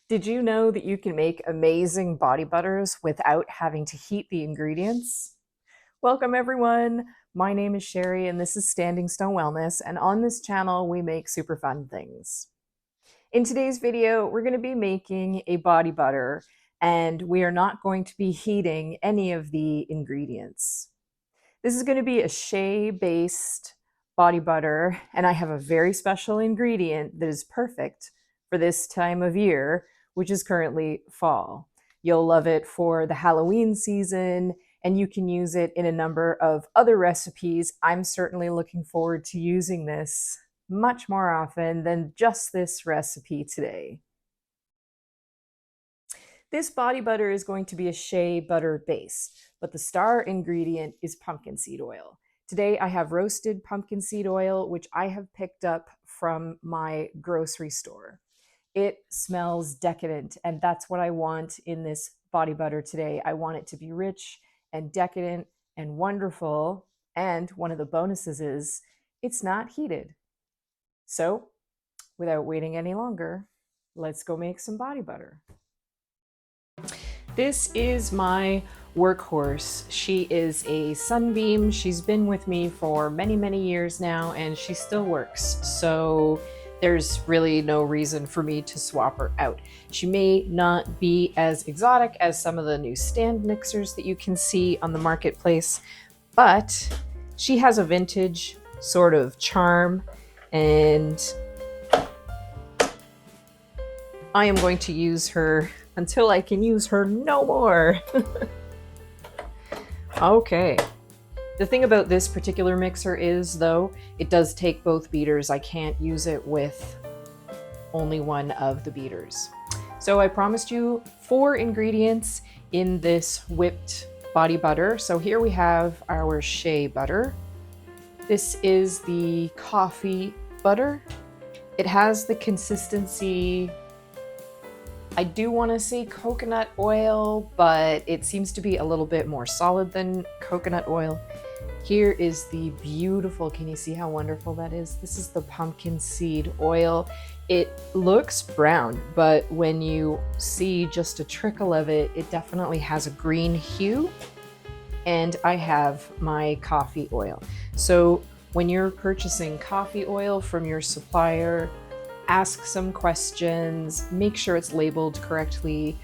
Did you know that you can make amazing body butters without having to heat the ingredients? Welcome everyone. My name is Sherry and this is Standing Stone Wellness, and on this channel we make super fun things. In today's video, we're going to be making a body butter, and we are not going to be heating any of the ingredients. This is going to be a shea-based body butter, and I have a very special ingredient that is perfect for this time of year, which is currently fall. You'll love it for the Halloween season, and you can use it in a number of other recipes. I'm certainly looking forward to using this much more often than just this recipe today. This body butter is going to be a shea butter base, but the star ingredient is pumpkin seed oil. Today I have roasted pumpkin seed oil, which I have picked up from my grocery store. It smells decadent, and that's what I want in this body butter today. I want it to be rich and decadent and wonderful, and one of the bonuses is it's not heated. So, without waiting any longer, let's go make some body butter. This is my workhorse. She is a Sunbeam. She's been with me for many, many years now, and she still works. So there's really no reason for me to swap her out. She may not be as exotic as some of the new stand mixers that you can see on the marketplace, but she has a vintage sort of charm, and I am going to use her until I can use her no more. Okay. The thing about this particular mixer is, though, it does take both beaters. I can't use it with only one of the beaters. So I promised you 4 ingredients in this whipped body butter. So here we have our shea butter. This is the coffee butter. It has the consistency, I do want to say coconut oil, but it seems to be a little bit more solid than coconut oil. Here is the beautiful, can you see how wonderful that is? This is the pumpkin seed oil. It looks brown, but when you see just a trickle of it, it definitely has a green hue. And I have my coffee oil. So when you're purchasing coffee oil from your supplier, ask some questions, make sure it's labeled correctly.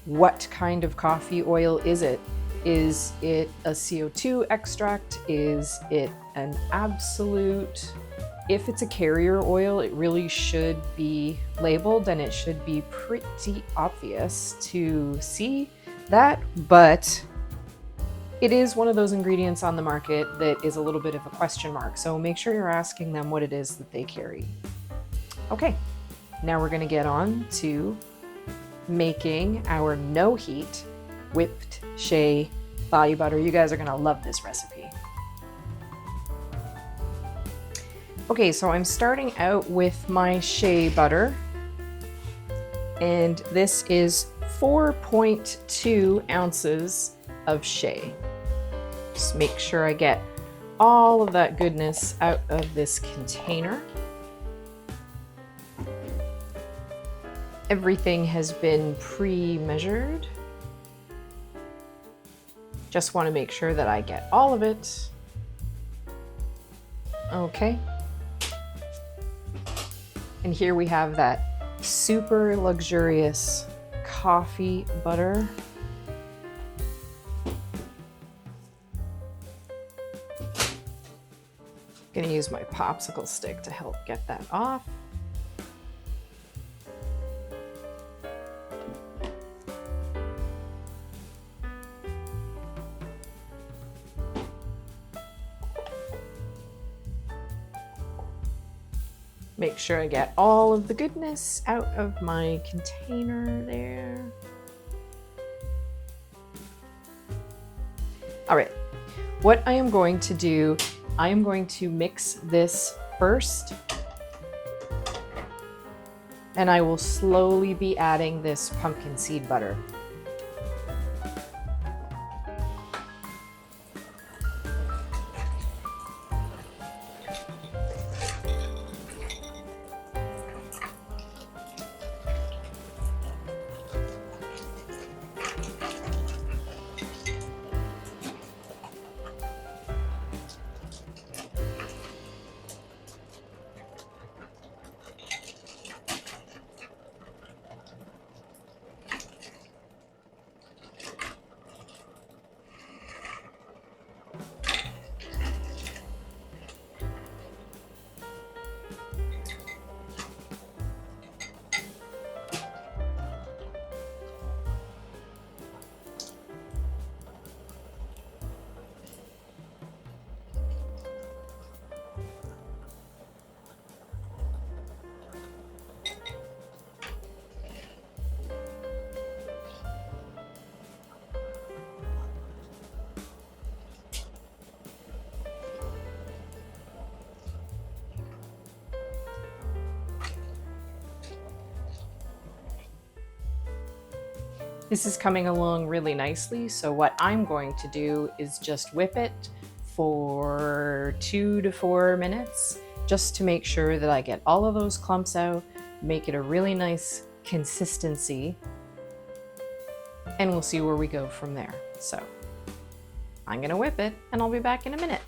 What kind of coffee oil is it? Is it a CO2 extract? Is it an absolute? If it's a carrier oil, it really should be labeled, and it should be pretty obvious to see that, but it is one of those ingredients on the market that is a little bit of a question mark, so make sure you're asking them what it is that they carry. Okay, now we're gonna get on to making our no heat whipped shea body butter. You guys are gonna love this recipe. Okay, so I'm starting out with my shea butter, and this is 4.2 ounces of shea. Just make sure I get all of that goodness out of this container. Everything has been pre-measured. Just want to make sure that I get all of it. Okay. And here we have that super luxurious coffee butter. Gonna use my popsicle stick to help get that off. Make sure I get all of the goodness out of my container there. All right, what I am going to do, I am going to mix this first, and I will slowly be adding this pumpkin seed butter. This is coming along really nicely, so what I'm going to do is just whip it for 2 to 4 minutes, just to make sure that I get all of those clumps out, make it a really nice consistency, and we'll see where we go from there. So I'm gonna whip it, and I'll be back in a minute.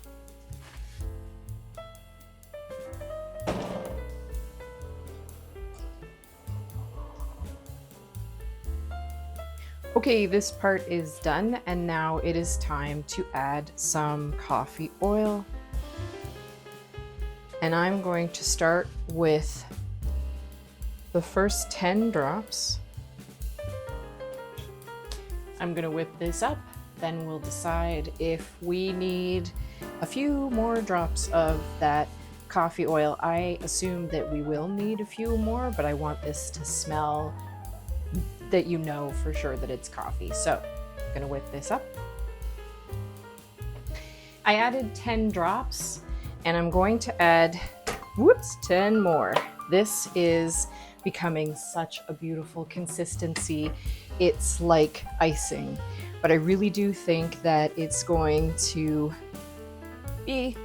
Okay, this part is done, and now it is time to add some coffee oil. And I'm going to start with the first 10 drops. I'm gonna whip this up, then we'll decide if we need a few more drops of that coffee oil. I assume that we will need a few more, but I want this to smell that you know for sure that it's coffee. So I'm gonna whip this up. I added 10 drops, and I'm going to add, 10 more. This is becoming such a beautiful consistency. It's like icing, but I really do think that it's going to be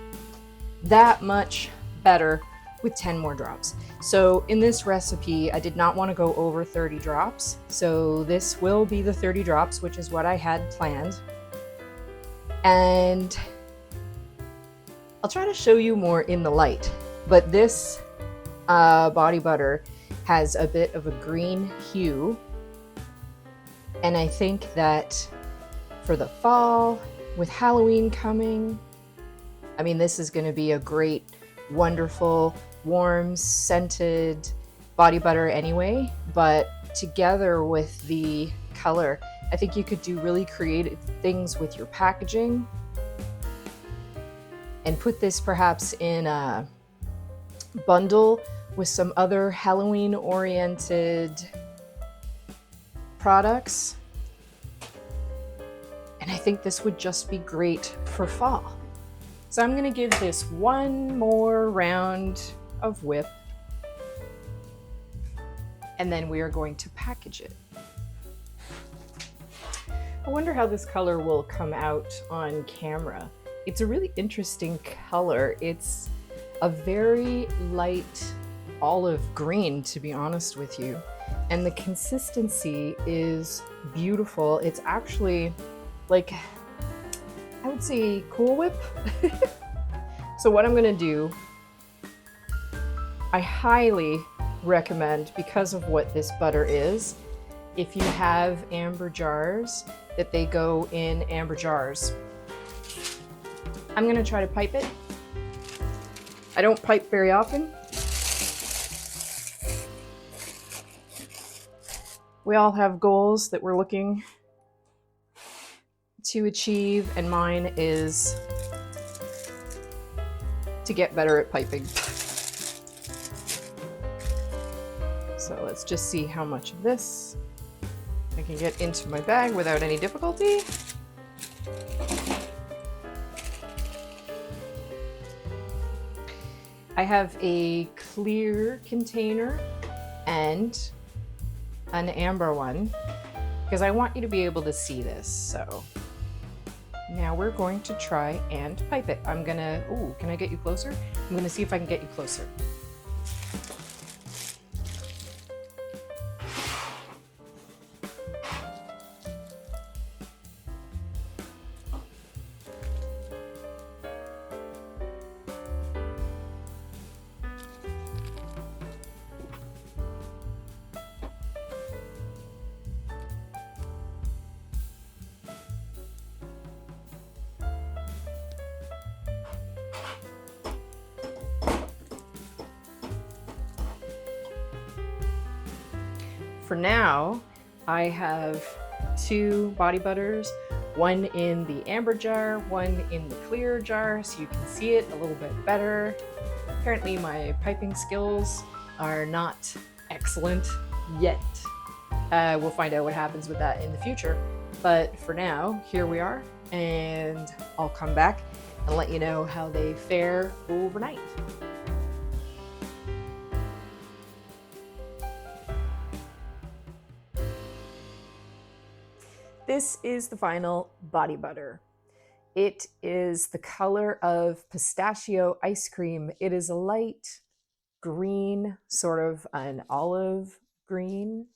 that much better with 10 more drops. So in this recipe, I did not want to go over 30 drops. So this will be the 30 drops, which is what I had planned. And I'll try to show you more in the light, but this body butter has a bit of a green hue. And I think that for the fall, with Halloween coming, I mean, this is going to be a great, wonderful, warm, scented body butter anyway, but together with the color, I think you could do really creative things with your packaging and put this perhaps in a bundle with some other Halloween-oriented products. And I think this would just be great for fall. So I'm gonna give this one more round of whip, and then we are going to package it. I wonder how this color will come out on camera. It's a really interesting color. It's a very light olive green, to be honest with you. And the consistency is beautiful. It's actually like, I would say Cool Whip. So what I'm gonna do, I highly recommend, because of what this butter is, if you have amber jars, that they go in amber jars. I'm gonna try to pipe it. I don't pipe very often. We all have goals that we're looking to achieve, and mine is to get better at piping. So let's just see how much of this I can get into my bag without any difficulty. I have a clear container and an amber one because I want you to be able to see this. So now we're going to try and pipe it. I'm gonna, ooh, can I get you closer? I'm gonna see if I can get you closer. For now, I have 2 body butters, one in the amber jar, one in the clear jar, so you can see it a little bit better. Apparently my piping skills are not excellent yet. We'll find out what happens with that in the future. But for now, here we are, and I'll come back and let you know how they fare overnight. This is the final body butter. It is the color of pistachio ice cream. It is a light green, sort of an olive green.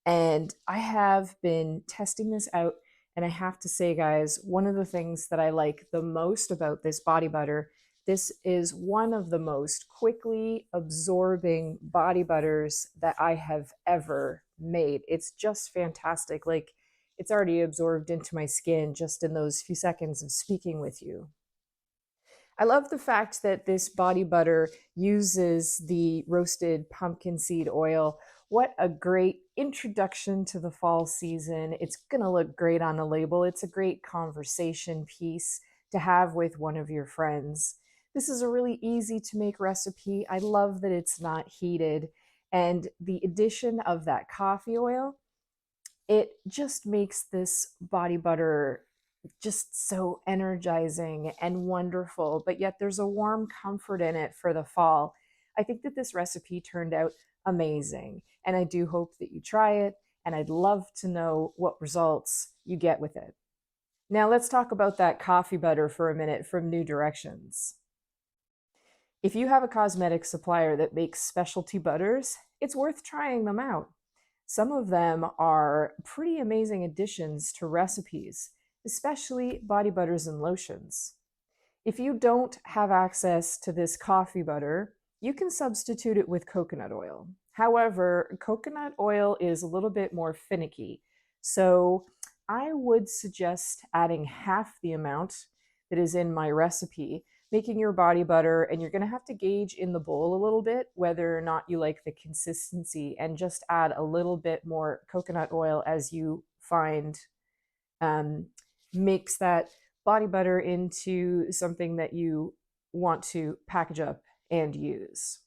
And I have been testing this out. And I have to say, guys, one of the things that I like the most about this body butter, this is one of the most quickly absorbing body butters that I have ever made. It's just fantastic. Like, it's already absorbed into my skin just in those few seconds of speaking with you. I love the fact that this body butter uses the roasted pumpkin seed oil. What a great introduction to the fall season. It's going to look great on the label. It's a great conversation piece to have with one of your friends. This is a really easy to make recipe. I love that it's not heated. And the addition of that coffee oil, it just makes this body butter just so energizing and wonderful, but yet there's a warm comfort in it for the fall. I think that this recipe turned out amazing, and I do hope that you try it, and I'd love to know what results you get with it. Now let's talk about that coffee butter for a minute from New Directions. If you have a cosmetic supplier that makes specialty butters, it's worth trying them out. Some of them are pretty amazing additions to recipes, especially body butters and lotions. If you don't have access to this coffee butter, you can substitute it with coconut oil. However, coconut oil is a little bit more finicky, so I would suggest adding half the amount that is in my recipe, making your body butter, and you're going to have to gauge in the bowl a little bit whether or not you like the consistency, and just add a little bit more coconut oil as you find makes that body butter into something that you want to package up and use.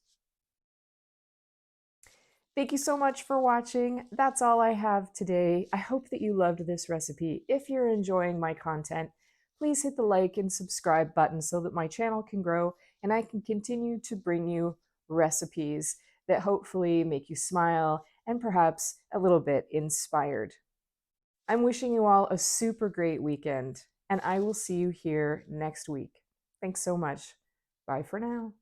Thank you so much for watching. That's all I have today. I hope that you loved this recipe. If you're enjoying my content, please hit the like and subscribe button so that my channel can grow and I can continue to bring you recipes that hopefully make you smile and perhaps a little bit inspired. I'm wishing you all a super great weekend, and I will see you here next week. Thanks so much. Bye for now.